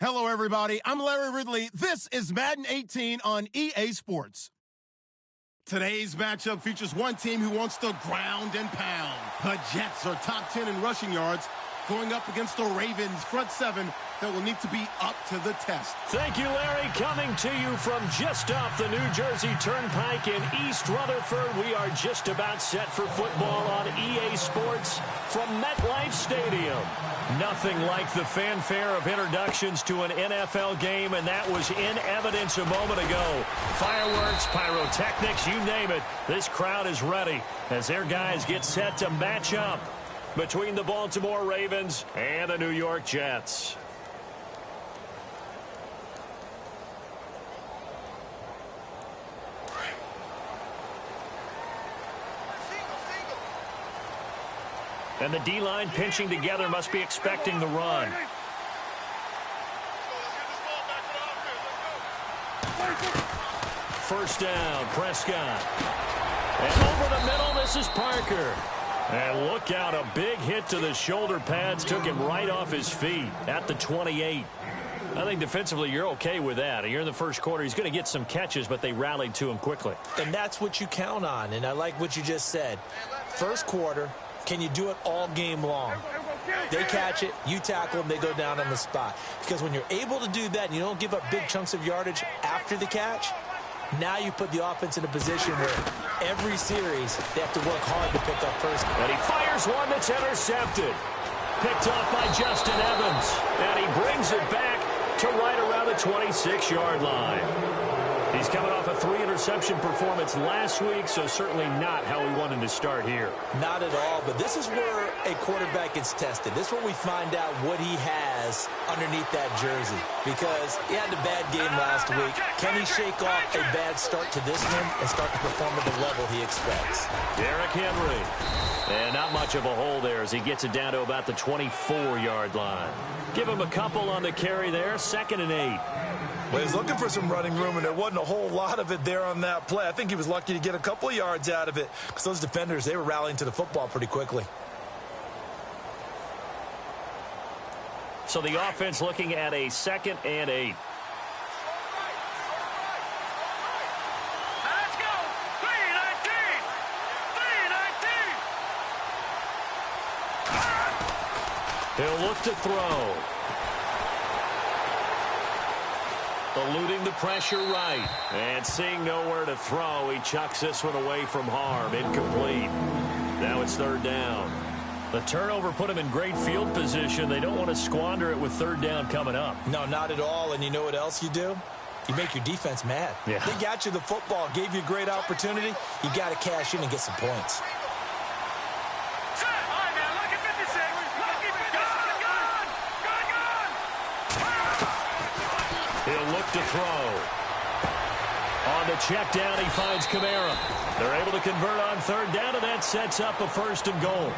Hello, everybody. I'm Larry Ridley. This is Madden 18 on EA Sports. Today's matchup features one team who wants to ground and pound. The Jets are top 10 in rushing yards, going up against the Ravens front seven that will need to be up to the test. Thank you, Larry. Coming to you from just off the New Jersey Turnpike in East Rutherford, we are just about set for football on EA Sports from MetLife Stadium. Nothing like the fanfare of introductions to an NFL game, and that was in evidence a moment ago. Fireworks, pyrotechnics, you name it. This crowd is ready as their guys get set to match up between the Baltimore Ravens and the New York Jets. And the D-line pinching together must be expecting the run. First down, Prescott. And over the middle, this is Parker. And look out, a big hit to the shoulder pads took him right off his feet at the 28. I think defensively you're okay with that. You're in the first quarter. He's going to get some catches, but they rallied to him quickly. And that's what you count on, and I like what you just said. First quarter, can you do it all game long? They catch it, you tackle them, they go down on the spot. Because when you're able to do that and you don't give up big chunks of yardage after the catch, now you put the offense in a position where every series they have to work hard to pick up first. And he fires one that's intercepted. Picked off by Justin Evans. And he brings it back to right around the 26-yard line. He's coming off a 3-interception performance last week, so certainly not how we wanted to start here. Not at all, but this is where a quarterback gets tested. This is where we find out what he has underneath that jersey. Because he had a bad game last week. Can he shake off a bad start to this one and start to perform at the level he expects? Derrick Henry. And not much of a hole there as he gets it down to about the 24-yard line. Give him a couple on the carry there, 2nd and 8. Well, he's looking for some running room, and there wasn't a whole lot of it there on that play. I think he was lucky to get a couple of yards out of it because those defenders, they were rallying to the football pretty quickly. So the offense looking at a 2nd and 8. Let's go! 3-19! 3-19! He'll look to throw. Eluding the pressure right. And seeing nowhere to throw, he chucks this one away from harm. Incomplete. Now it's 3rd down. The turnover put him in great field position. They don't want to squander it with 3rd down coming up. No, not at all. And you know what else you do? You make your defense mad. Yeah. They got you the football, gave you a great opportunity. You got to cash in and get some points. He'll look to throw. On the check down, he finds Kamara. They're able to convert on 3rd down, and that sets up a 1st and goal.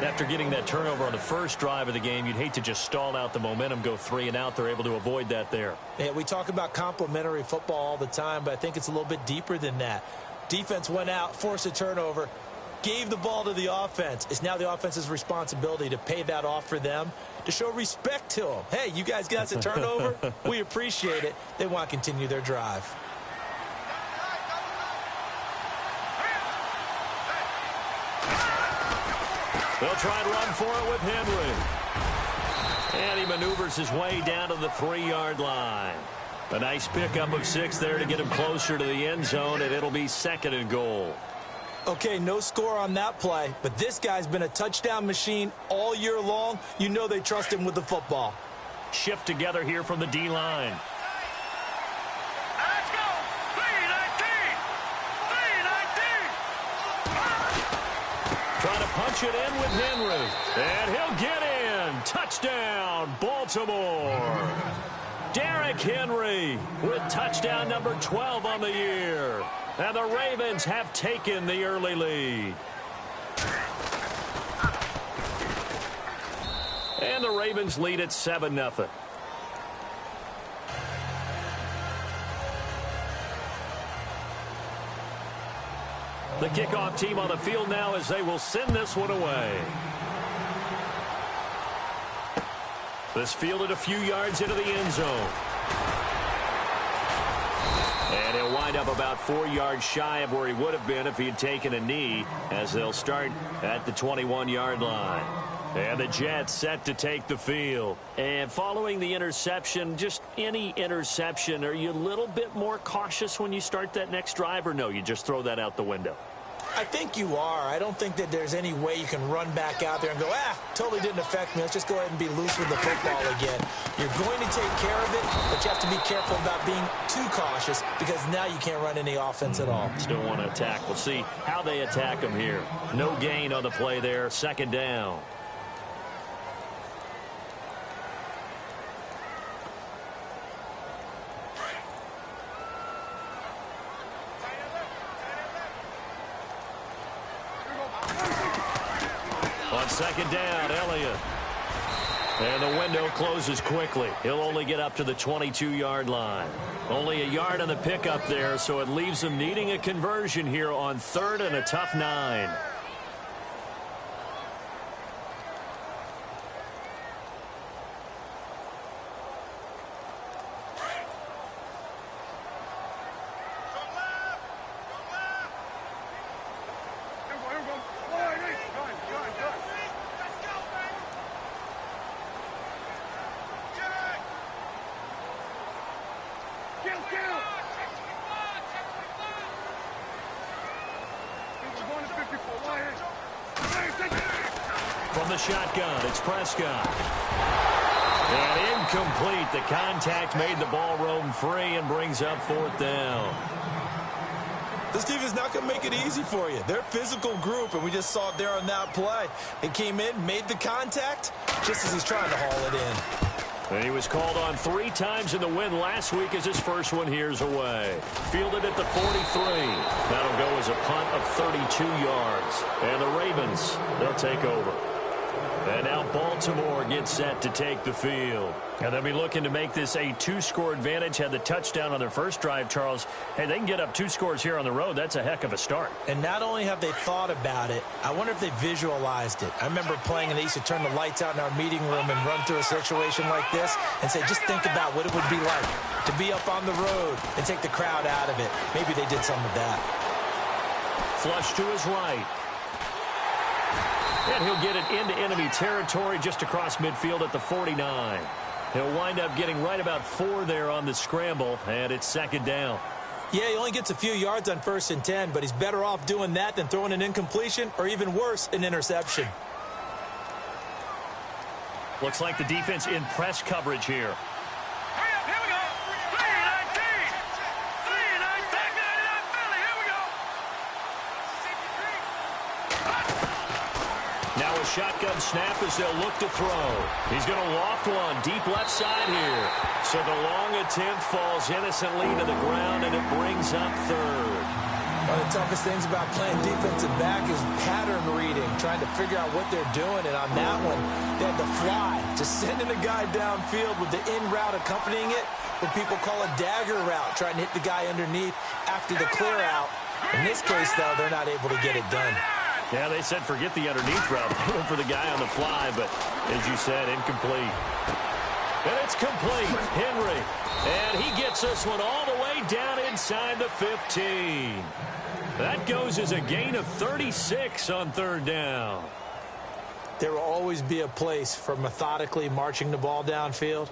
After getting that turnover on the first drive of the game, you'd hate to just stall out the momentum, go 3 and out. They're able to avoid that there. Yeah, we talk about complementary football all the time, but I think it's a little bit deeper than that. Defense went out, forced a turnover, gave the ball to the offense. It's now the offense's responsibility to pay that off for them, to show respect to them. Hey, you guys got us a turnover. We appreciate it. They want to continue their drive. They'll try and run for it with Henry. And he maneuvers his way down to the 3-yard line. A nice pickup of 6 there to get him closer to the end zone, and it'll be 2nd and goal. Okay, no score on that play, but this guy's been a touchdown machine all year long. You know they trust him with the football. Shift together here from the D-line. Let's go! 3-19! 3-19! Trying to punch it in with Henry. And he'll get in. Touchdown, Baltimore. Derrick Henry with touchdown number 12 on the year. And the Ravens have taken the early lead. And the Ravens lead at 7-0. The kickoff team on the field now as they will send this one away. This fielded a few yards into the end zone. And he'll wind up about 4 yards shy of where he would have been if he had taken a knee, as they'll start at the 21-yard line. And the Jets set to take the field. And following the interception, just any interception, are you a little bit more cautious when you start that next drive, or no, you just throw that out the window? I think you are. I don't think that there's any way you can run back out there and go, totally didn't affect me. Let's just go ahead and be loose with the football again. You're going to take care of it, but you have to be careful about being too cautious because now you can't run any offense at all. Still want to attack. We'll see how they attack him here. No gain on the play there. Second down. On second down, Elliott. And the window closes quickly. He'll only get up to the 22-yard line. Only a yard on the pickup there, so it leaves him needing a conversion here on 3rd and a tough 9. From the shotgun, it's Prescott. And incomplete. The contact made the ball roam free and brings up 4th down. This team is not going to make it easy for you. They're a physical group, and we just saw it there on that play. He came in, made the contact, just as he's trying to haul it in. And he was called on 3 times in the win last week as his first one here's away. Fielded at the 43. That'll go as a punt of 32 yards. And the Ravens, they'll take over. And now Baltimore gets set to take the field. And they'll be looking to make this a 2-score advantage. Had the touchdown on their first drive, Charles. Hey, they can get up 2 scores here on the road. That's a heck of a start. And not only have they thought about it, I wonder if they visualized it. I remember playing, and they used to turn the lights out in our meeting room and run through a situation like this and say, just think about what it would be like to be up on the road and take the crowd out of it. Maybe they did some of that. Flush to his right. And he'll get it into enemy territory just across midfield at the 49. He'll wind up getting right about 4 there on the scramble, and it's second down. Yeah, he only gets a few yards on 1st and 10, but he's better off doing that than throwing an incompletion or even worse, an interception. Looks like the defense in press coverage here. Here we go. 3-19. 3-19. Here we go. Now a shotgun snap as they'll look to throw. He's going to loft one deep left side here. So the long attempt falls innocently to the ground, and it brings up 3rd. One of the toughest things about playing defensive back is pattern reading, trying to figure out what they're doing. And on that one, they had to fly, just sending a guy downfield with the in route accompanying it, what people call a dagger route, trying to hit the guy underneath after the clear out. In this case, though, they're not able to get it done. Yeah, they said forget the underneath route. They went for the guy on the fly, but as you said, incomplete. And it's complete. Henry. And he gets this one all the way down inside the 15. That goes as a gain of 36 on 3rd down. There will always be a place for methodically marching the ball downfield.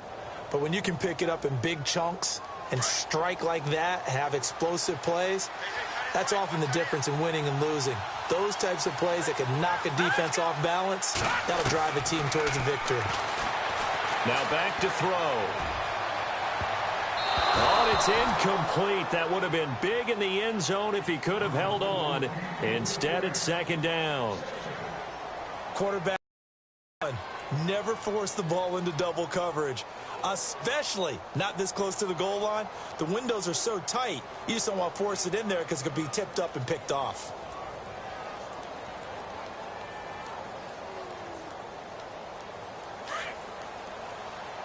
But when you can pick it up in big chunks and strike like that and have explosive plays, that's often the difference in winning and losing. Those types of plays that can knock a defense off balance, that'll drive a team towards a victory. Now back to throw. Oh, it's incomplete. That would have been big in the end zone if he could have held on. Instead, it's second down. Quarterback, never force the ball into double coverage, especially not this close to the goal line. The windows are so tight, you just don't want to force it in there because it could be tipped up and picked off.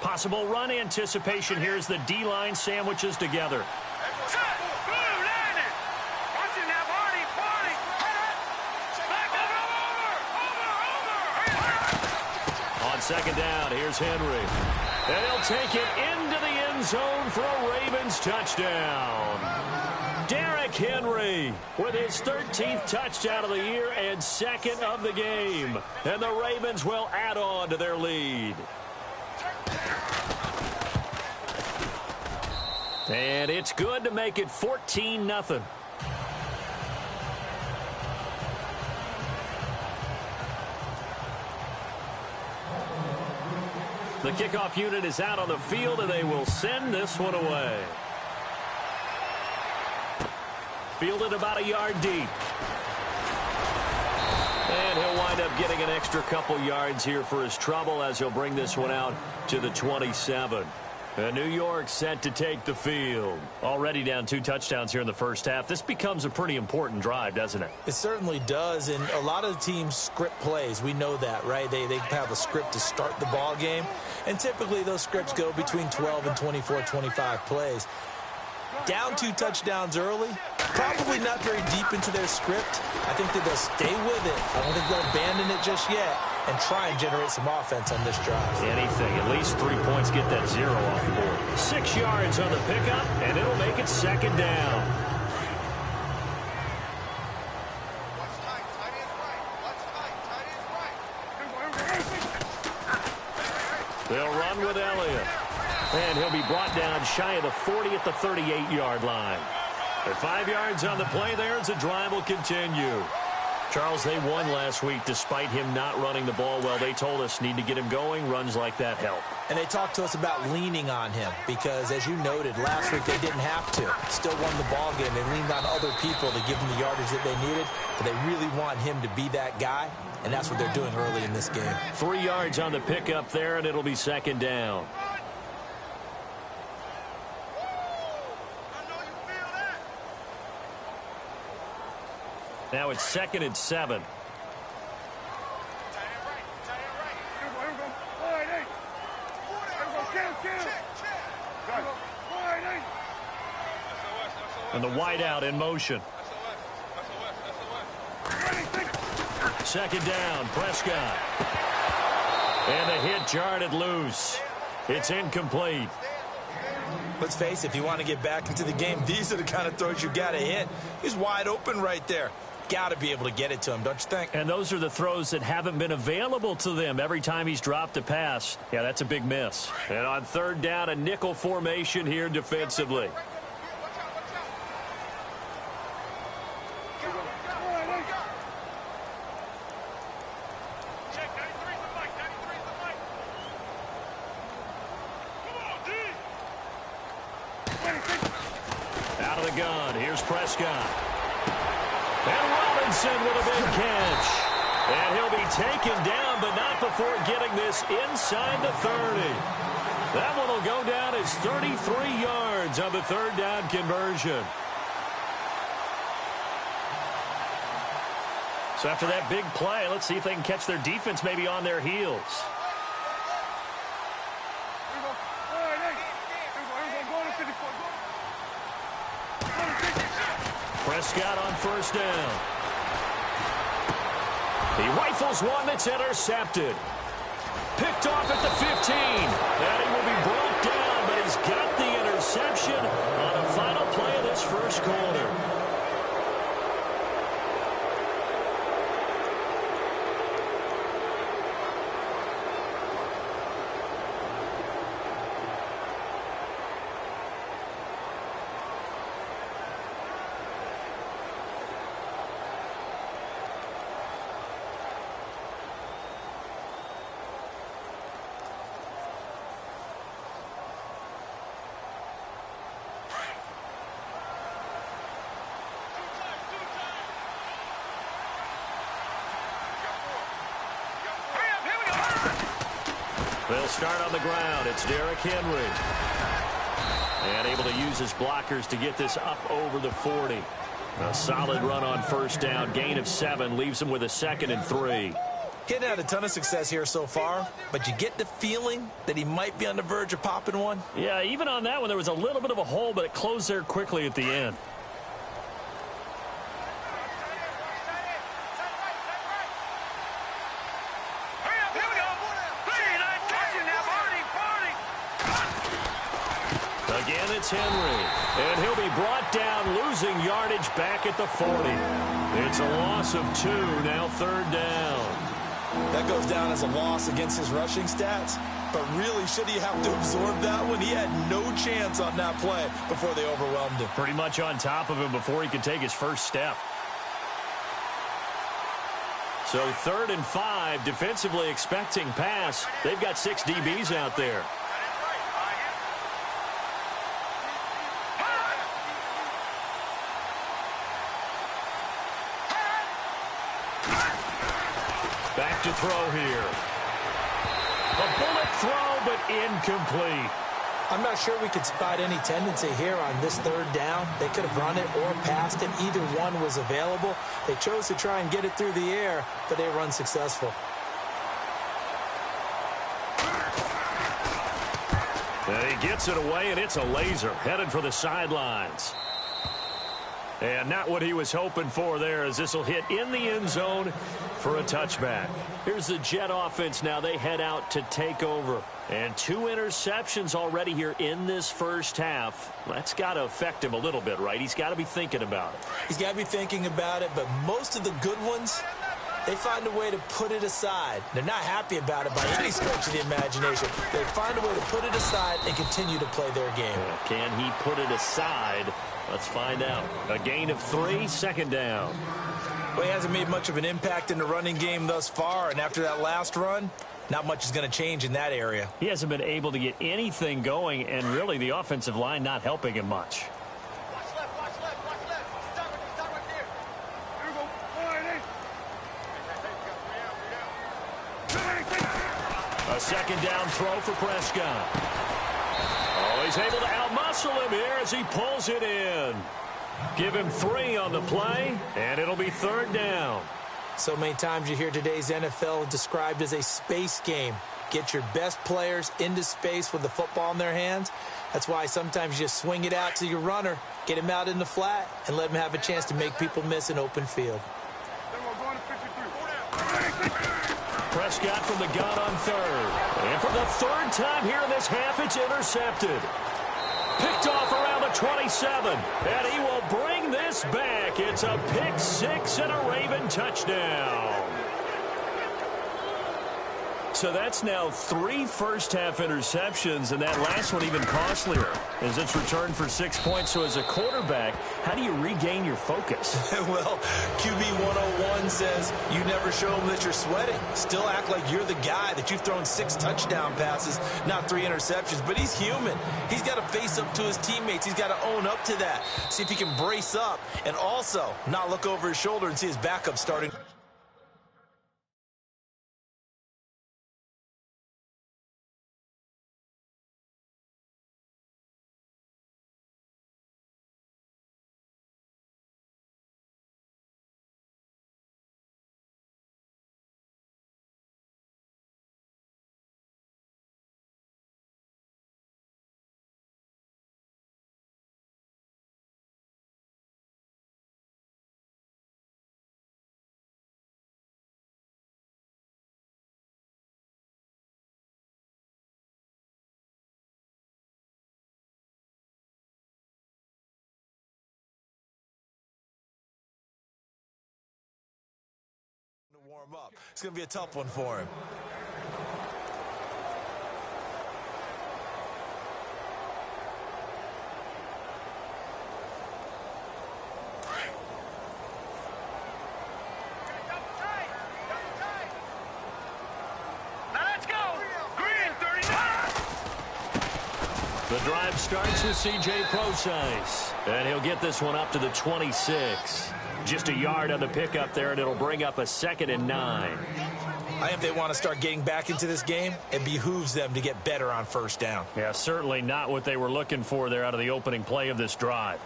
Possible run anticipation here as the D-line sandwiches together. On second down, here's Henry. And he'll take it into the end zone for a Ravens touchdown. Derrick Henry with his 13th touchdown of the year and second of the game. And the Ravens will add on to their lead. And it's good to make it 14-0. The kickoff unit is out on the field, and they will send this one away. Fielded about a yard deep. And he'll wind up getting an extra couple yards here for his trouble as he'll bring this one out to the 27. And New York set to take the field. Already down 2 touchdowns here in the first half. This becomes a pretty important drive, doesn't it? It certainly does, and a lot of the teams script plays. We know that, right? They have a script to start the ball game, and typically those scripts go between 12 and 24, 25 plays. Down 2 touchdowns early, probably not very deep into their script. I think that they'll stay with it. I don't think they'll abandon it just yet and try and generate some offense on this drive. Anything, at least 3 points, get that 0 off the board. 6 yards on the pickup, and it'll make it second down. They'll run with Elliott. And he'll be brought down shy of the 40 at the 38-yard line. At 5 yards on the play there as the drive will continue. Charles, they won last week despite him not running the ball well. They told us need to get him going. Runs like that help. And they talked to us about leaning on him because, as you noted, last week they didn't have to. Still won the ball game. They leaned on other people to give them the yardage that they needed. But they really want him to be that guy, and that's what they're doing early in this game. 3 yards on the pickup there, and it'll be second down. Now it's 2nd and 7. And the wideout in motion. Second down, Prescott. And the hit jarred loose. It's incomplete. Let's face it, if you want to get back into the game, these are the kind of throws you got to hit. He's wide open right there. Got to be able to get it to him, don't you think? And those are the throws that haven't been available to them every time he's dropped a pass. Yeah, that's a big miss. And on 3rd down, a nickel formation here defensively. Out of the gun, here's Prescott. And Robinson with a big catch. And he'll be taken down, but not before getting this inside the 30. That one will go down as 33 yards on the 3rd down conversion. So after that big play, let's see if they can catch their defense maybe on their heels. Prescott on 1st down. He rifles one that's intercepted. Picked off at the 15. And he will be brought down, but he's got the interception on the final play of this first quarter. They'll start on the ground. It's Derrick Henry. And able to use his blockers to get this up over the 40. A solid run on 1st down. Gain of 7 leaves him with a 2nd and 3. He hadn't had a ton of success here so far, but you get the feeling that he might be on the verge of popping one. Yeah, even on that one, there was a little bit of a hole, but it closed there quickly at the end. Here we go. 3, It's Henry. And he'll be brought down, losing yardage back at the 40. It's a loss of 2, now 3rd down. That goes down as a loss against his rushing stats. But really, should he have to absorb that one? He had no chance on that play before they overwhelmed him. Pretty much on top of him before he could take his first step. So 3rd and 5, defensively expecting pass. They've got 6 DBs out there. Back to throw here. A bullet throw, but incomplete. I'm not sure we could spot any tendency here on this 3rd down. They could have run it or passed it. Either one was available. They chose to try and get it through the air, but they were unsuccessful. And he gets it away, and it's a laser headed for the sidelines. And not what he was hoping for there, as this will hit in the end zone for a touchback. Here's the Jet offense now. They head out to take over. And 2 interceptions already here in this first half. That's got to affect him a little bit, right? He's got to be thinking about it. He's got to be thinking about it, but most of the good ones, they find a way to put it aside. They're not happy about it by any stretch of the imagination. They find a way to put it aside and continue to play their game. Can he put it aside? Let's find out. A gain of 3, 2nd down. Well, he hasn't made much of an impact in the running game thus far, and after that last run, not much is going to change in that area. He hasn't been able to get anything going, and really the offensive line not helping him much. Watch left, watch left, watch left. Stop right there. Here we go. A 2nd down throw for Prescott. Oh, he's able to outmuscle him here as he pulls it in. Give him 3 on the play, and it'll be 3rd down. So many times you hear today's NFL described as a space game. Get your best players into space with the football in their hands. That's why sometimes you just swing it out to your runner, get him out in the flat, and let him have a chance to make people miss an open field. Prescott from the gun on 3rd. And for the 3rd time here in this half, it's intercepted. Picked off around the 27. And he will bring this back. It's a pick 6 and a Raven touchdown. So that's now 3 first-half interceptions, and that last one even costlier as it's returned for 6 points. So as a quarterback, how do you regain your focus? Well, QB 101 says you never show them that you're sweating. Still act like you're the guy, that you've thrown 6 touchdown passes, not 3 interceptions. But he's human. He's got to face up to his teammates. He's got to own up to that. See if he can brace up and also not look over his shoulder and see his backup starting. Warm up. It's going to be a tough one for him. Now let's go. Green 39. The drive starts with C.J. Procise, and he'll get this one up to the 26. Just a yard on the pickup there, and it'll bring up a 2nd and 9. I think they want to start getting back into this game. It behooves them to get better on 1st down. Yeah, certainly not what they were looking for there out of the opening play of this drive.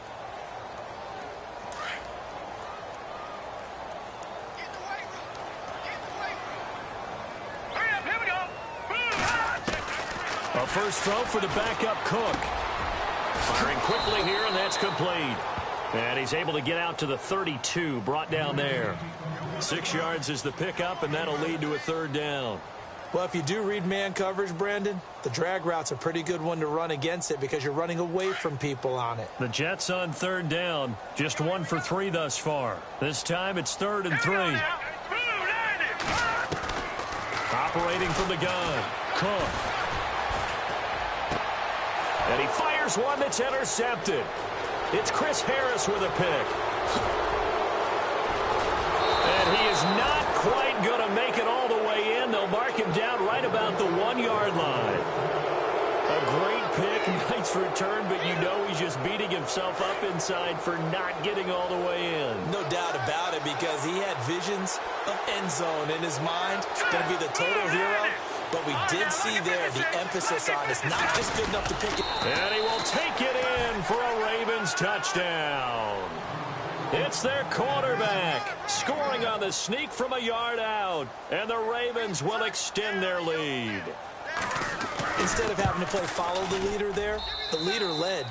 Hurry up, here we go. A first throw for the backup Cook. Firing quickly here, and that's complete. And he's able to get out to the 32, brought down there. 6 yards is the pickup, and that'll lead to a 3rd down. Well, if you do read man coverage, Brandon, the drag route's a pretty good one to run against it because you're running away from people on it. The Jets on third down. Just 1 for 3 thus far. This time it's 3rd and 3. Operating from the gun. Cook. And he fires one that's intercepted. It's Chris Harris with a pick. And he is not quite going to make it all the way in. They'll mark him down right about the 1-yard line. A great pick, nice return, but you know he's just beating himself up inside for not getting all the way in. No doubt about it, because he had visions of end zone in his mind. Going to be the total hero. But we did see there the emphasis on it's not just good enough to pick it. And he will take it in for a Ravens touchdown. It's their quarterback scoring on the sneak from a yard out. And the Ravens will extend their lead. Instead of having to play follow the leader there, the leader led.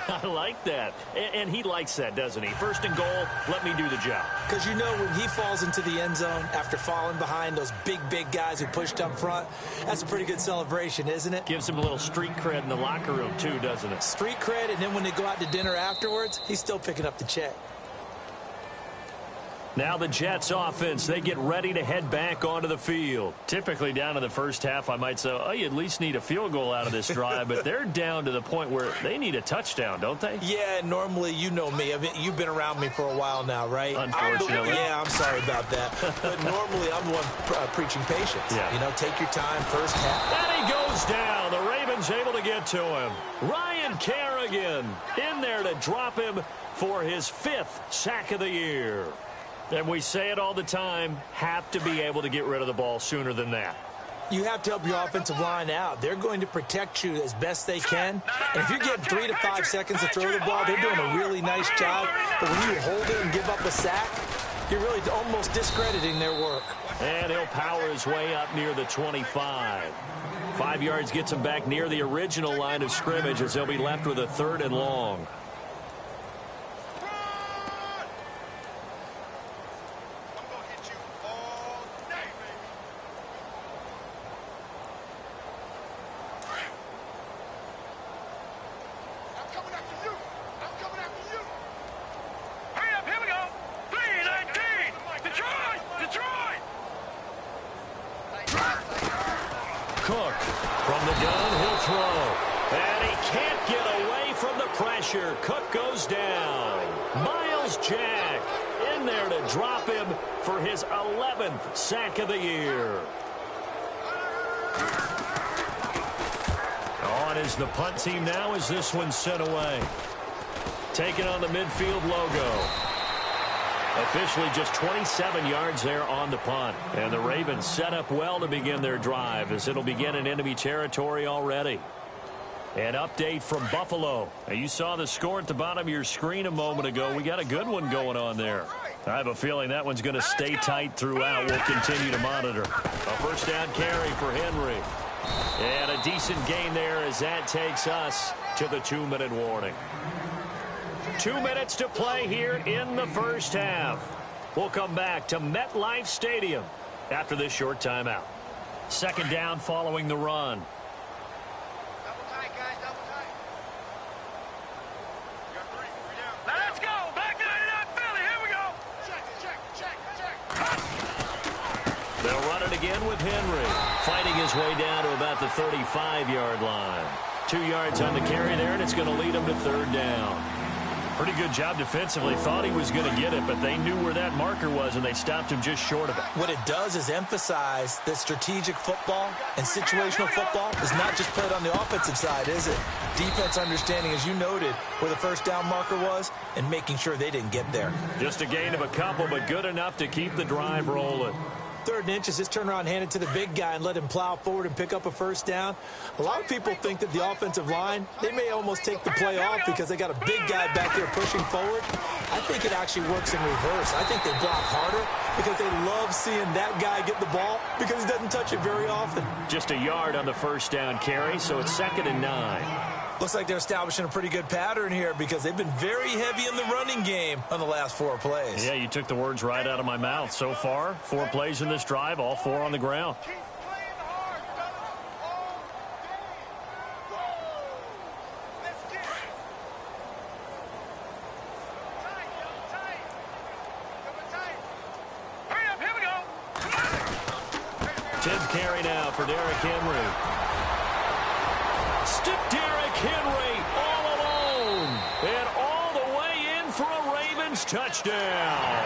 I like that. And he likes that, doesn't he? 1st and goal, let me do the job. Because you know when he falls into the end zone after falling behind those big guys who pushed up front, that's a pretty good celebration, isn't it? Gives him a little street cred in the locker room, too, doesn't it? Street cred, and then when they go out to dinner afterwards, he's still picking up the check. Now the Jets offense, they get ready to head back onto the field. Typically down in the first half, I might say, oh, you at least need a field goal out of this drive, but they're down to the point where they need a touchdown, don't they? Yeah, normally, you know me. I mean, you've been around me for a while now, right? Unfortunately. Yeah, I'm sorry about that. But normally, I'm the one preaching patience. Yeah. You know, take your time, first half. And he goes down. The Ravens able to get to him. Ryan Kerrigan in there to drop him for his 5th sack of the year. And we say it all the time, have to be able to get rid of the ball sooner than that. You have to help your offensive line out. They're going to protect you as best they can. And if you're getting 3 to 5 seconds to throw the ball, they're doing a really nice job. But when you hold it and give up a sack, you're really almost discrediting their work. And he'll power his way up near the 25. 5 yards gets him back near the original line of scrimmage as they'll be left with a 3rd and long. Cook from the gun, he'll throw. And he can't get away from the pressure. Cook goes down. Miles Jack in there to drop him for his 11th sack of the year. On is the punt team now as this one's sent away. Taking on the midfield logo. Officially just 27 yards there on the punt. And the Ravens set up well to begin their drive as it'll begin in enemy territory already. An update from Buffalo. Now, you saw the score at the bottom of your screen a moment ago. We got a good one going on there. I have a feeling that one's going to stay tight throughout. We'll continue to monitor. A 1st down carry for Henry. And a decent gain there as that takes us to the 2-minute warning. 2 minutes to play here in the first half. We'll come back to MetLife Stadium after this short timeout. 2nd down following the run. Double tight, guys, double tight. You got 3 down. Let's go. Back to 99 Philly. Here we go. Check. They'll run it again with Henry. Fighting his way down to about the 35-yard line. 2 yards on the carry there, and it's going to lead him to 3rd down. Pretty good job defensively. Thought he was going to get it, but they knew where that marker was, and they stopped him just short of it. What it does is emphasize that strategic football and situational football is not just played on the offensive side, is it? Defense understanding, as you noted, where the 1st down marker was and making sure they didn't get there. Just a gain of a couple, but good enough to keep the drive rolling. 3rd and inches, just turn around, hand it to the big guy, and let him plow forward and pick up a 1st down. A lot of people think that the offensive line, they may almost take the play off because they got a big guy back there pushing forward. I think it actually works in reverse. I think they block harder because they love seeing that guy get the ball because he doesn't touch it very often. Just a yard on the 1st down carry, so it's 2nd and 9. Looks like they're establishing a pretty good pattern here because they've been very heavy in the running game on the last 4 plays. Yeah, you took the words right out of my mouth. So far, 4 plays in this drive, all 4 on the ground. Keep playing the hard 10th carry now for Derrick Henry. Stick Derrick Henry all alone. And all the way in for a Ravens touchdown.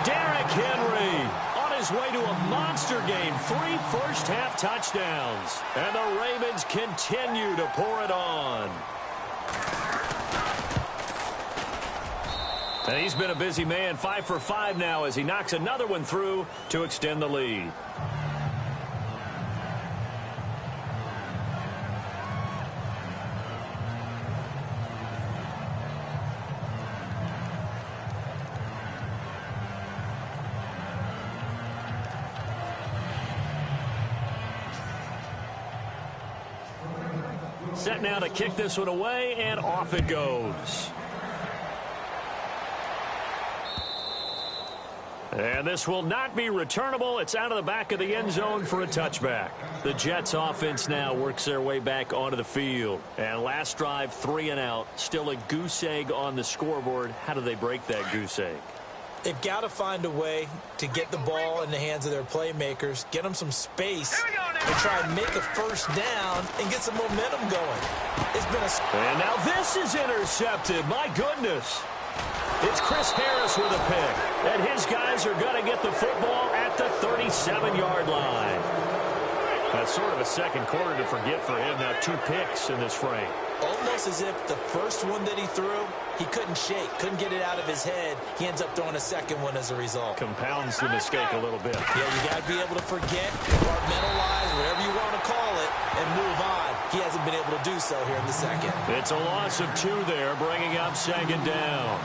Derrick Henry on his way to a monster game. 3 first-half touchdowns. And the Ravens continue to pour it on. And he's been a busy man, 5 for 5 now as he knocks another one through to extend the lead. Set now to kick this one away, and off it goes. And this will not be returnable. It's out of the back of the end zone for a touchback. The Jets offense now works their way back onto the field. And last drive, 3 and out. Still a goose egg on the scoreboard. How do they break that goose egg? They've got to find a way to get the ball in the hands of their playmakers, get them some space, and try and make a first down and get some momentum going. It's been a... And now this is intercepted. My goodness. It's Chris Harris with a pick. And his guys are going to get the football at the 37-yard line. That's sort of a second quarter to forget for him. Now 2 picks in this frame. Almost as if the first one that he threw, he couldn't shake, couldn't get it out of his head. He ends up throwing a second one as a result. Compounds the mistake a little bit. Yeah, you got to be able to forget, compartmentalize, whatever you want to call it, and move on. He hasn't been able to do so here in the second. It's a loss of 2 there, bringing up second down.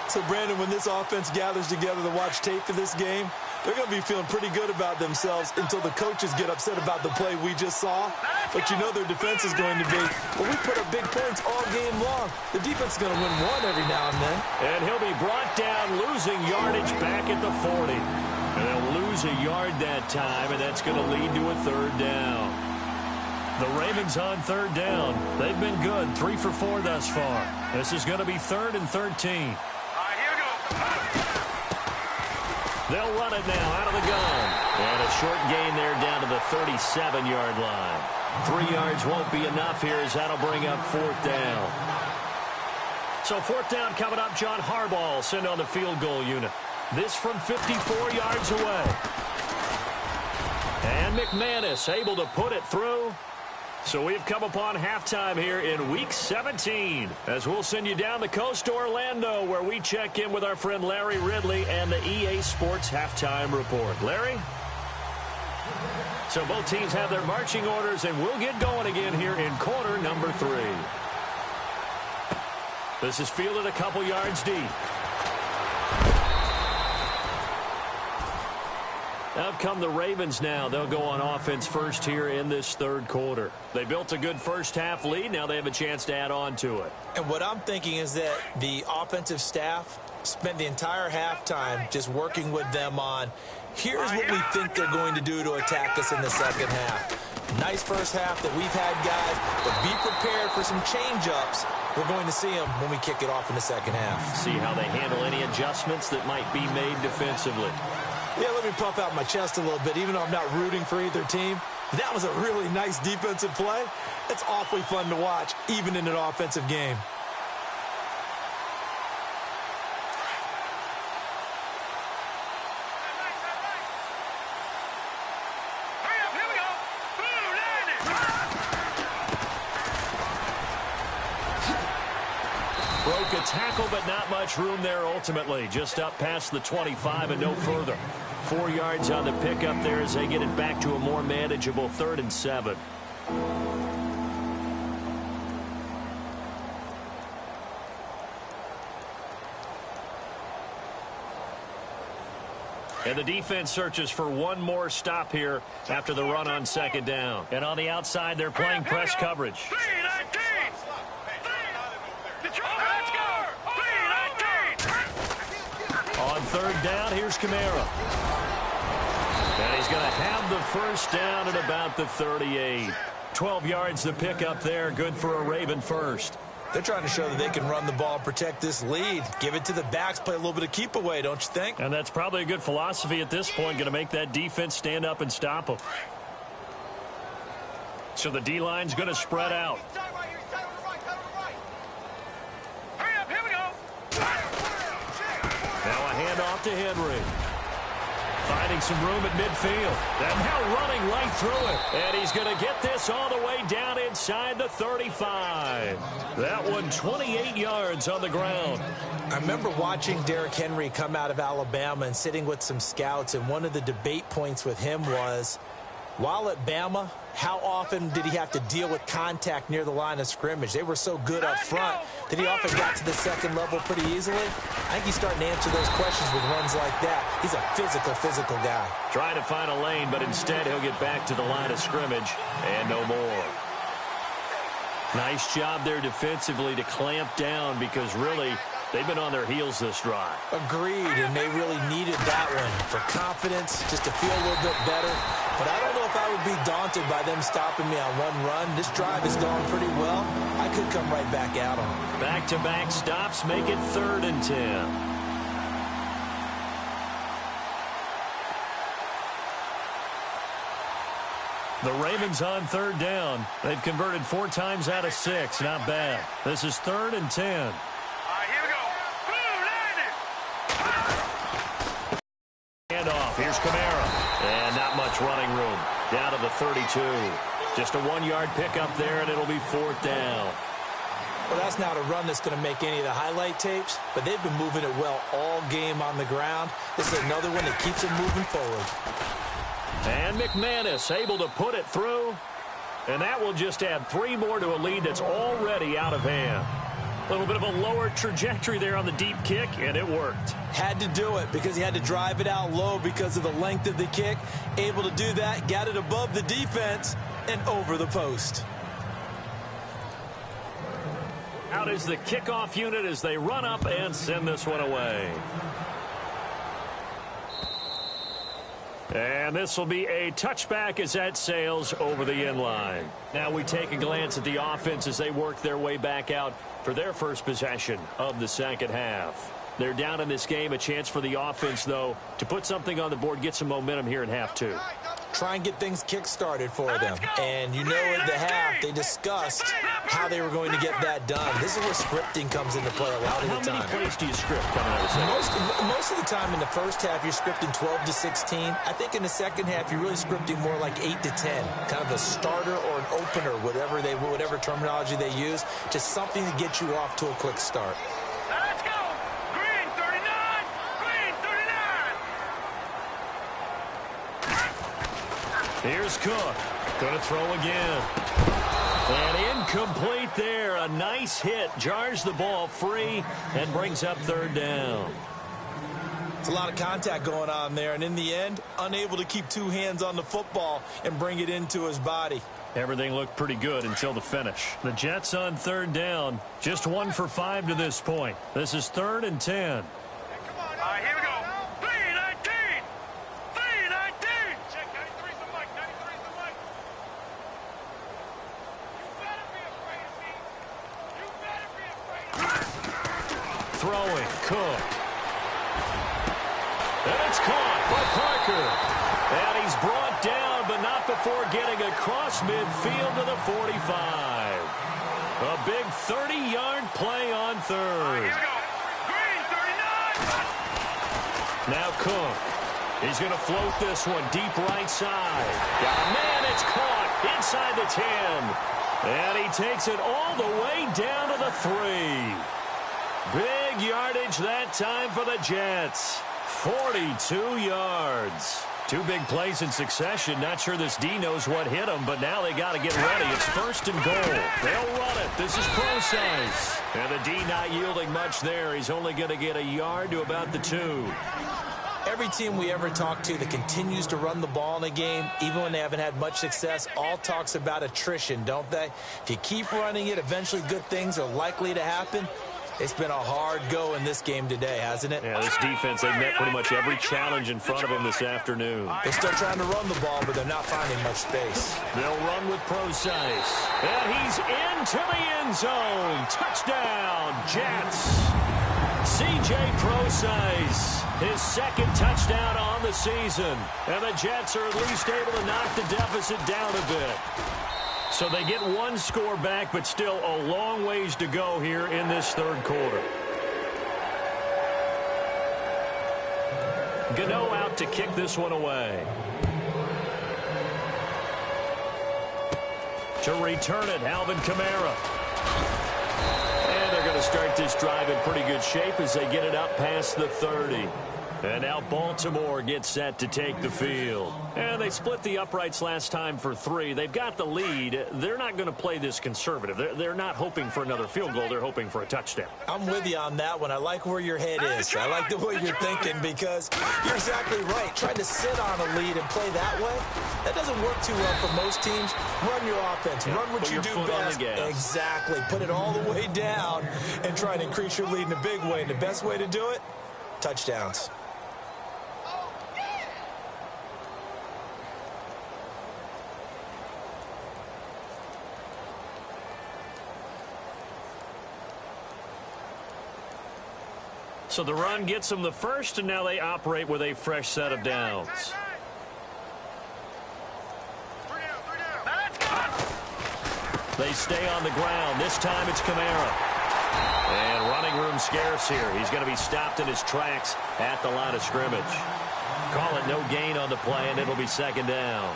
So, Brandon, when this offense gathers together to watch tape for this game, they're going to be feeling pretty good about themselves until the coaches get upset about the play we just saw. But you know their defense is going to be, well, we put up big points all game long. The defense is going to win one every now and then. And he'll be brought down, losing yardage back at the 40. And they'll lose a yard that time, and that's going to lead to a 3rd down. The Ravens on 3rd down. They've been good, 3 for 4 thus far. This is going to be 3rd and 13. They'll run it now out of the gun. And a short gain there down to the 37-yard line. 3 yards won't be enough here as that'll bring up 4th down. So 4th down coming up. John Harbaugh sent on the field goal unit. This from 54 yards away. And McManus able to put it through. So we've come upon halftime here in Week 17 as we'll send you down the coast to Orlando where we check in with our friend Larry Ridley and the EA Sports Halftime Report. Larry? So both teams have their marching orders and we'll get going again here in quarter number 3. This is fielded a couple yards deep. Out come the Ravens now. They'll go on offense first here in this 3rd quarter. They built a good first-half lead. Now they have a chance to add on to it. And what I'm thinking is that the offensive staff spent the entire halftime just working with them on, here's what we think they're going to do to attack us in the second half. Nice first half that we've had, guys, but be prepared for some change-ups. We're going to see them when we kick it off in the second half. See how they handle any adjustments that might be made defensively. Yeah, let me puff out my chest a little bit, even though I'm not rooting for either team. That was a really nice defensive play. It's awfully fun to watch, even in an offensive game. Broke a tackle, but not much room there ultimately. Just up past the 25 and no further. 4 yards on the pickup there as they get it back to a more manageable 3rd and 7. And the defense searches for one more stop here after the run on 2nd down. And on the outside, they're playing press coverage. On 3rd down, here's Kamara. And he's going to have the first down at about the 38. 12 yards to pick up there. Good for a Raven first. They're trying to show that they can run the ball and protect this lead. Give it to the backs, play a little bit of keep away, don't you think? And that's probably a good philosophy at this point, going to make that defense stand up and stop them. So the D-line's going to spread out. Hurry up, here we go. Now a handoff to Henry. Finding some room at midfield. And now running right through it. And he's going to get this all the way down inside the 35. That one 28 yards on the ground. I remember watching Derrick Henry come out of Alabama and sitting with some scouts, and one of the debate points with him was, while at Bama, how often did he have to deal with contact near the line of scrimmage? They were so good up front that he often got to the second level pretty easily. I think he's starting to answer those questions with runs like that. He's a physical guy. Trying to find a lane, but instead he'll get back to the line of scrimmage and no more. Nice job there defensively to clamp down, because really they've been on their heels this drive. Agreed, and they really needed that one for confidence, just to feel a little bit better. But I don't know if I would be daunted by them stopping me on one run. This drive is going pretty well. I could come right back at them. Back-to-back stops make it 3rd and 10. The Ravens on 3rd down. They've converted 4 times out of 6. Not bad. This is 3rd and 10. All right, here we go. Handoff. Here's Kamara. And not much running room. Down to the 32. Just a 1-yard pickup there, and it'll be 4th down. Well, that's not a run that's going to make any of the highlight tapes, but they've been moving it well all game on the ground. This is another one that keeps them moving forward. And McManus able to put it through. And that will just add 3 more to a lead that's already out of hand. A little bit of a lower trajectory there on the deep kick, and it worked. Had to do it because he had to drive it out low because of the length of the kick. Able to do that, got it above the defense and over the post. Out is the kickoff unit as they run up and send this one away. And this will be a touchback as that sails over the end line. Now we take a glance at the offense as they work their way back out for their first possession of the second half. They're down in this game. A chance for the offense, though, to put something on the board, get some momentum here in half 2. Try and get things kick-started for them. And you know at the half, they discussed how they were going to get that done. This is where scripting comes into play a lot of the time. How many plays do you script coming out of the second? Most of the time in the first half, you're scripting 12 to 16. I think in the second half, you're really scripting more like 8 to 10. Kind of a starter or an opener, whatever terminology they use. Just something to get you off to a quick start. Let's go. Green 39. Green 39. Here's Cook. Going to throw again. And incomplete there. A nice hit. Jars the ball free and brings up 3rd down. It's a lot of contact going on there. And in the end, unable to keep 2 hands on the football and bring it into his body. Everything looked pretty good until the finish. The Jets on 3rd down. Just 1 for 5 to this point. This is 3rd and 10. All right, here we go. 319. 319. Check 93's the mic. 93's the mic. You better be afraid of me. You better be afraid of me. Throwing. Cook. And it's caught by Parker. And he's brought down, but not before getting across midfield to the 45. A big 30-yard play on 3rd. Here we go. Green 39. Now Cook. He's going to float this one deep right side. Got a man. It's caught inside the 10. And he takes it all the way down to the 3. Big yardage that time for the Jets. 42 yards. 2 big plays in succession. Not sure this D knows what hit him, but now they got to get ready. It's 1st and goal. They'll run it. This is pro size. And the D not yielding much there. He's only going to get a yard to about the 2. Every team we ever talk to that continues to run the ball in a game, even when they haven't had much success, all talks about attrition, don't they? If you keep running it, eventually good things are likely to happen. It's been a hard go in this game today, hasn't it? Yeah, this defense, they've met pretty much every challenge in front of them this afternoon. They're still trying to run the ball, but they're not finding much space. They'll run with Procise. And he's into the end zone. Touchdown, Jets. C.J. Procise, his second touchdown on the season. And the Jets are at least able to knock the deficit down a bit. So they get one score back, but still a long ways to go here in this third quarter. Gano out to kick this one away. To return it, Alvin Kamara. And they're going to start this drive in pretty good shape as they get it up past the 30. And now Baltimore gets set to take the field. And they split the uprights last time for 3. They've got the lead. They're not going to play this conservative. They're not hoping for another field goal. They're hoping for a touchdown. I'm with you on that one. I like where your head is. I like the way you're thinking because you're exactly right. Trying to sit on a lead and play that way, that doesn't work too well for most teams. Run your offense. Run what you do best. Exactly. Put it all the way down and try and increase your lead in a big way. And the best way to do it, touchdowns. So the run gets them the first, and now they operate with a fresh set of downs. They stay on the ground. This time it's Kamara. And running room scarce here. He's going to be stopped in his tracks at the line of scrimmage. Call it no gain on the play, and it'll be second down.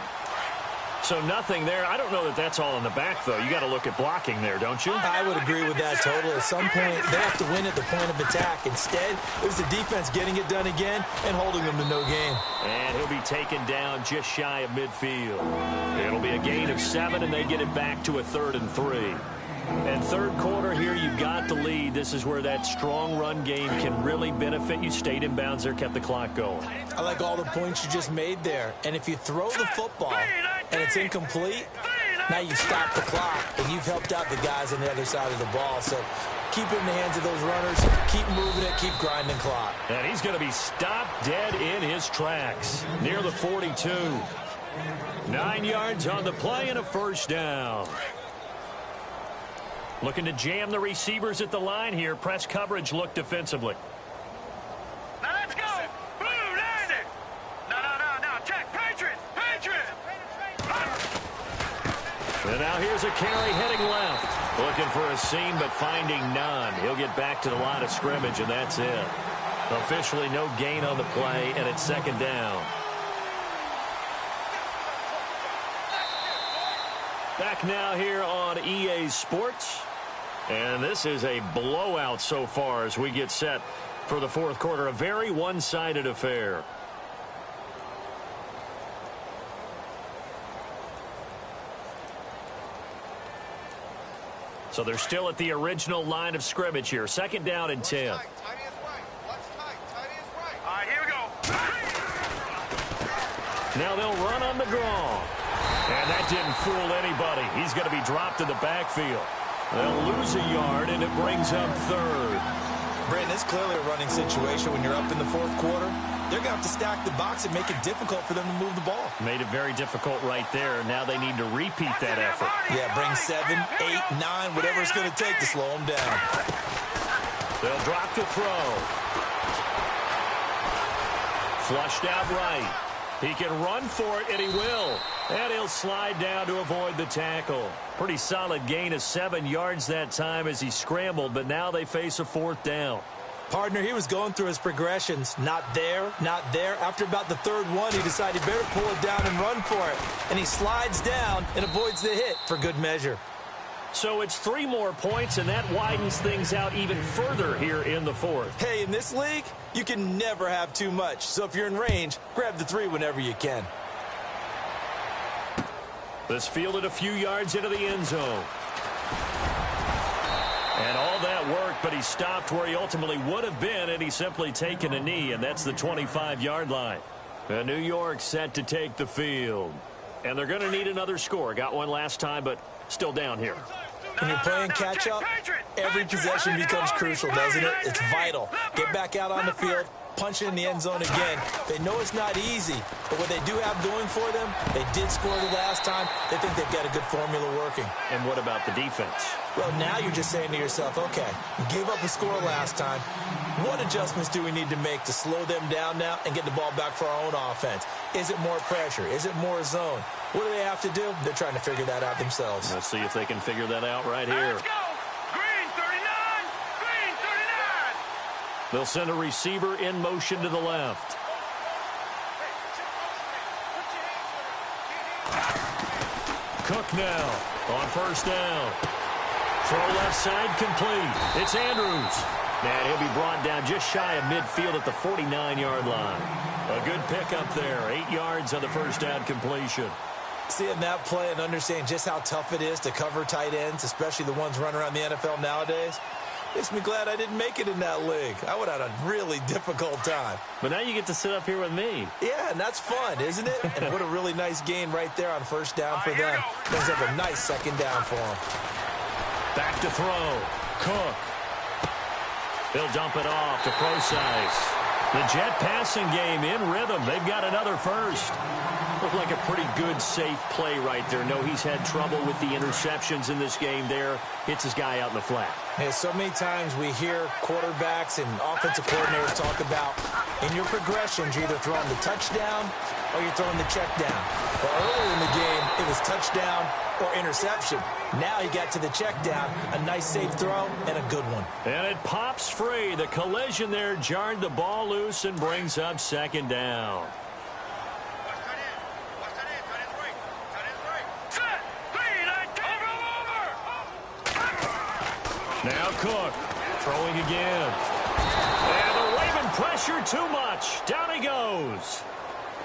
So nothing there. I don't know that that's all in the back, though. You got to look at blocking there, don't you? I would agree with that totally. At some point, they have to win at the point of attack. Instead, it was the defense getting it done again and holding them to no gain. And he'll be taken down just shy of midfield. It'll be a gain of 7, and they get it back to a 3rd and 3. And third quarter here, you've got the lead. This is where that strong run game can really benefit you. Stayed in bounds there, kept the clock going. I like all the points you just made there. And if you throw the football and it's incomplete, now you stop the clock, and you've helped out the guys on the other side of the ball. So keep it in the hands of those runners. Keep moving it. Keep grinding clock. And he's going to be stopped dead in his tracks near the 42. 9 yards on the play and a first down. Looking to jam the receivers at the line here. Press coverage look defensively. Now let's go. Boom, land it. No. Check. Patriot. And now here's a carry heading left. Looking for a seam, but finding none. He'll get back to the line of scrimmage, and that's it. Officially no gain on the play, and it's second down. Back now here on EA Sports. And this is a blowout so far as we get set for the fourth quarter. A very one-sided affair. So they're still at the original line of scrimmage here. Second down and 10. All right, here we go. Now they'll run on the draw. And that didn't fool anybody. He's going to be dropped in the backfield. They'll lose a yard, and it brings up third. Brandon, it's clearly a running situation when you're up in the fourth quarter. They're going to have to stack the box and make it difficult for them to move the ball. Made it very difficult right there. Now they need to repeat that effort. Yeah, bring 7, 8, 9, whatever it's going to take to slow them down. They'll drop the throw. Flushed out right. He can run for it, and he will. And he'll slide down to avoid the tackle. Pretty solid gain of 7 yards that time as he scrambled, but now they face a fourth down. Partner, he was going through his progressions. Not there, not there. After about the third one, he decided he better pull it down and run for it. And he slides down and avoids the hit for good measure. So it's 3 more points, and that widens things out even further here in the fourth. Hey, in this league, you can never have too much. So if you're in range, grab the 3 whenever you can. This fielded a few yards into the end zone. And all that worked, but he stopped where he ultimately would have been, and he's simply taken a knee, and that's the 25-yard line. And New York set to take the field. And they're going to need another score. Got one last time, but still down here. When you're playing catch-up, every possession becomes crucial, doesn't it? It's vital. Get back out on the field, punch it in the end zone again. They know it's not easy, but what they do have going for them, they did score the last time. They think they've got a good formula working. And what about the defense? Well, now you're just saying to yourself, okay, we gave up a score last time. What adjustments do we need to make to slow them down now and get the ball back for our own offense? Is it more pressure? Is it more zone? What do they have to do? They're trying to figure that out themselves. Let's see if they can figure that out right here. Let's go. Green 39. Green 39. They'll send a receiver in motion to the left. Cook now on first down. Throw left side complete. It's Andrews. And he'll be brought down just shy of midfield at the 49-yard line. A good pickup there. 8 yards on the first down completion. Seeing that play and understanding just how tough it is to cover tight ends, especially the ones running around the NFL nowadays, makes me glad I didn't make it in that league. I would have had a really difficult time. But now you get to sit up here with me. Yeah, and that's fun, isn't it? And what a really nice gain right there on first down for them. Brings up a nice second down for them. Back to throw. Cook. He'll dump it off to Procise. The Jet passing game in rhythm. They've got another first. Looked like a pretty good, safe play right there. No, he's had trouble with the interceptions in this game there. Hits his guy out in the flat. Hey, so many times we hear quarterbacks and offensive coordinators talk about in your progressions, you're either throwing the touchdown or you're throwing the check down. Well, earlier in the game, it was touchdown or interception. Now he got to the check down, a nice safe throw, and a good one. And it pops free. The collision there jarred the ball loose and brings up second down. Now Cook throwing again. And the Raven pressure too much. Down he goes.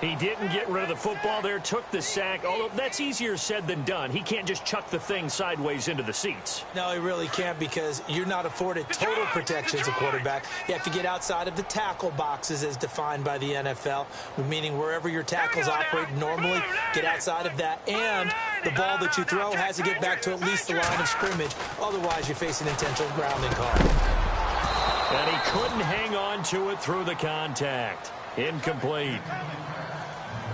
He didn't get rid of the football there, took the sack, although that's easier said than done. He can't just chuck the thing sideways into the seats. No, he really can't because you're not afforded total protection as a quarterback. You have to get outside of the tackle boxes as defined by the NFL, meaning wherever your tackles operate normally, get outside of that. And the ball that you throw has to get back to at least the line of scrimmage. Otherwise, you face an intentional grounding call. And he couldn't hang on to it through the contact. Incomplete.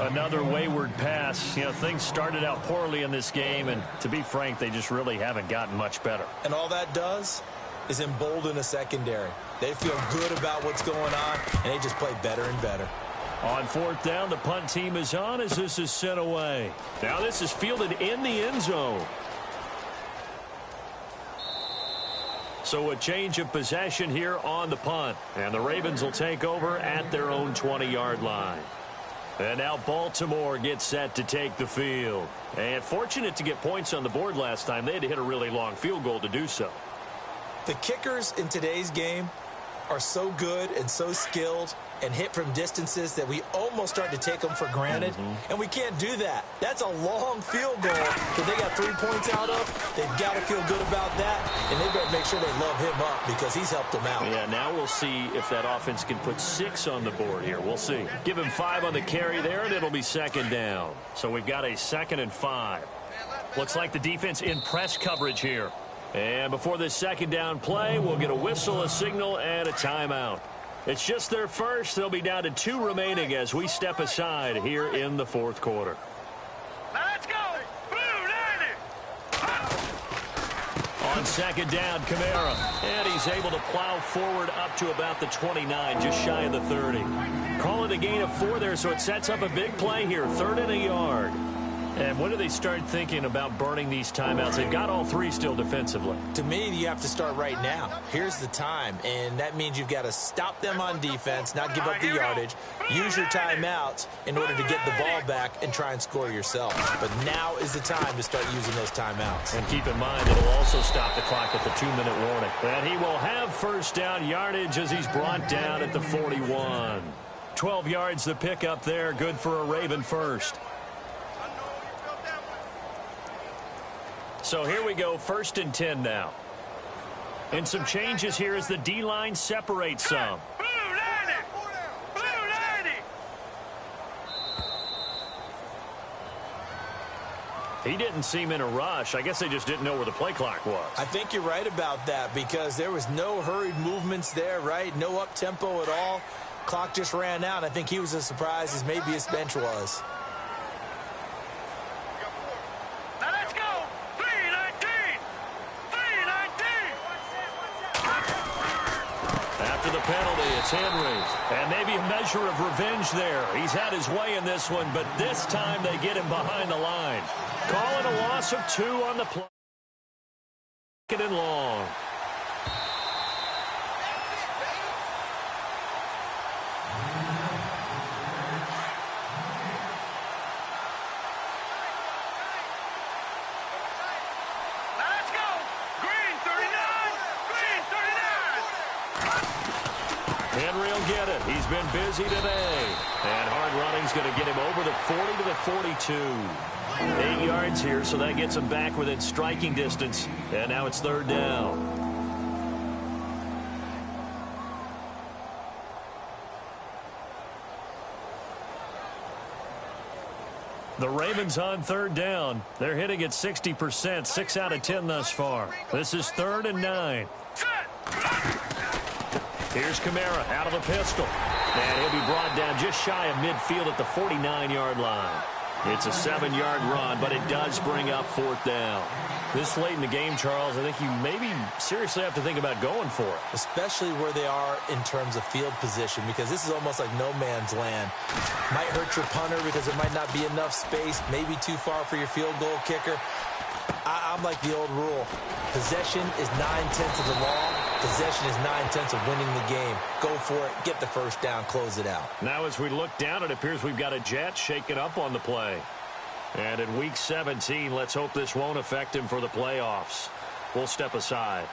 Another wayward pass. You know, things started out poorly in this game, and to be frank, they just really haven't gotten much better. And all that does is embolden a secondary. They feel good about what's going on, and they just play better and better. On fourth down, the punt team is on as this is sent away. Now this is fielded in the end zone. So a change of possession here on the punt. And the Ravens will take over at their own 20-yard line. And now Baltimore gets set to take the field. And fortunate to get points on the board last time. They had to hit a really long field goal to do so. The kickers in today's game are so good and so skilled and hit from distances that we almost start to take them for granted. And we can't do that. That's a long field goal that they got 3 points out of. They've got to feel good about that, and they better make sure they love him up because he's helped them out. Yeah, now we'll see if that offense can put 6 on the board here. We'll see. Give him 5 on the carry there, and it'll be second down. So we've got a 2nd and 5. Looks like the defense in press coverage here. And before this second down play, we'll get a whistle, a signal, and a timeout. It's just their first. They'll be down to 2 remaining as we step aside here in the fourth quarter. Let's go. Blue 90. On second down, Kamara. And he's able to plow forward up to about the 29, just shy of the 30. Call it a gain of 4 there, so it sets up a big play here. 3rd and a yard. And when do they start thinking about burning these timeouts? They've got all 3 still defensively. To me, you have to start right now. Here's the time, and that means you've got to stop them on defense, not give up the yardage, use your timeouts in order to get the ball back and try and score yourself. But now is the time to start using those timeouts. And keep in mind, it'll also stop the clock at the 2-minute warning. And he will have first down yardage as he's brought down at the 41. 12 yards the pickup there, good for a Raven first. So here we go, 1st and 10 now. And some changes here as the D-line separates some. Blue 90. Blue 90. He didn't seem in a rush. I guess they just didn't know where the play clock was. I think you're right about that because there was no hurried movements there, right? No up-tempo at all. Clock just ran out. I think he was as surprised as maybe his bench was. Now let's go. 319. 319. After the penalty, it's hand raised. And maybe a measure of revenge there. He's had his way in this one, but this time they get him behind the line. Calling a loss of 2 on the play. Second and long. Now let's go. Green 39. Green 39. Henry will get it. He's been busy today. And hard running's going to get him over the 40 to the 42. 8 yards here, so that gets him back within striking distance. And now it's third down. The Ravens on third down. They're hitting at 60%, 6 out of 10 thus far. This is 3rd and 9. Here's Kamara out of the pistol. And he'll be brought down just shy of midfield at the 49-yard line. It's a 7-yard run, but it does bring up 4th down. This late in the game, Charles, I think you maybe seriously have to think about going for it. Especially where they are in terms of field position, because this is almost like no man's land. Might hurt your punter because there might not be enough space, maybe too far for your field goal kicker. I'm like the old rule. Possession is 9/10 of the law. Possession is 9/10 of winning the game. Go for it. Get the first down. Close it out. Now as we look down, it appears we've got a Jet shaking up on the play. And in Week 17, let's hope this won't affect him for the playoffs. We'll step aside.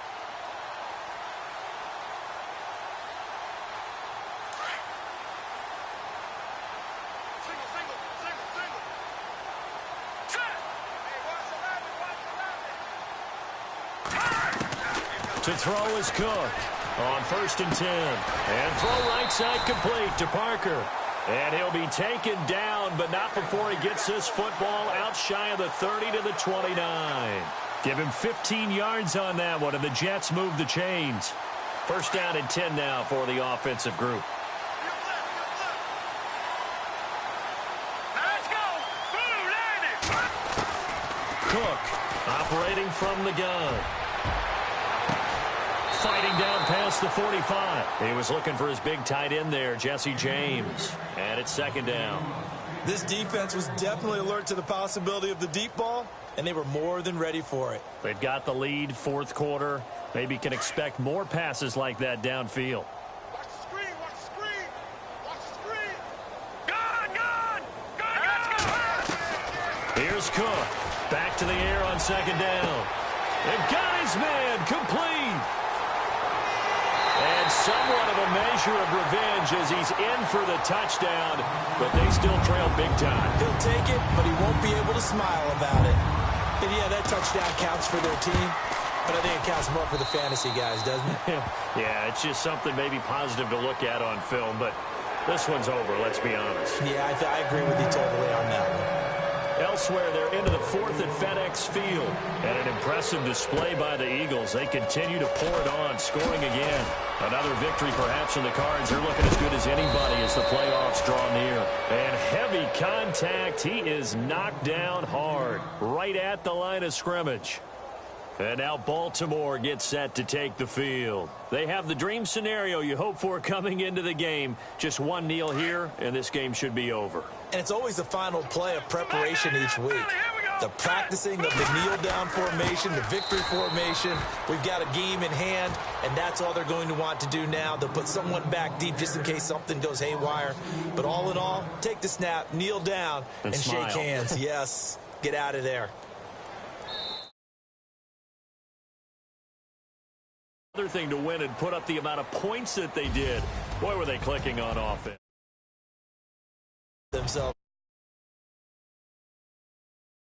To throw is Cook on 1st and 10. And throw right side complete to Parker. And he'll be taken down, but not before he gets this football out shy of the 30 to the 29. Give him 15 yards on that one, and the Jets move the chains. 1st down and 10 now for the offensive group. Let's go. Cook operating from the gun. Fighting down past the 45. He was looking for his big tight end there, Jesse James. And it's 2nd down. This defense was definitely alert to the possibility of the deep ball, and they were more than ready for it. They've got the lead, 4th quarter. Maybe can expect more passes like that downfield. Watch the screen. Watch the screen. Watch the screen. Gone. Let's go. Here's Cook. Back to the air on 2nd down. And got his man complete. And somewhat of a measure of revenge as he's in for the touchdown, but they still trail big time. He'll take it, but he won't be able to smile about it. And yeah, that touchdown counts for their team, but I think it counts more for the fantasy guys, doesn't it? Yeah, it's just something maybe positive to look at on film, but this one's over, let's be honest. Yeah, I agree with you totally on that one. Elsewhere, they're into the 4th at FedEx Field. And an impressive display by the Eagles. They continue to pour it on, scoring again. Another victory perhaps in the cards. They're looking as good as anybody as the playoffs draw near. And heavy contact. He is knocked down hard, right at the line of scrimmage. And now Baltimore gets set to take the field. They have the dream scenario you hope for coming into the game. Just one kneel here, and this game should be over. And it's always the final play of preparation each week. The practicing of the kneel-down formation, the victory formation. We've got a game in hand, and that's all they're going to want to do now. They'll put someone back deep just in case something goes haywire. But all in all, take the snap, kneel down, and shake hands. Yes, get out of there. Another thing to win and put up the amount of points that they did. Boy, were they clicking on offense. Themselves.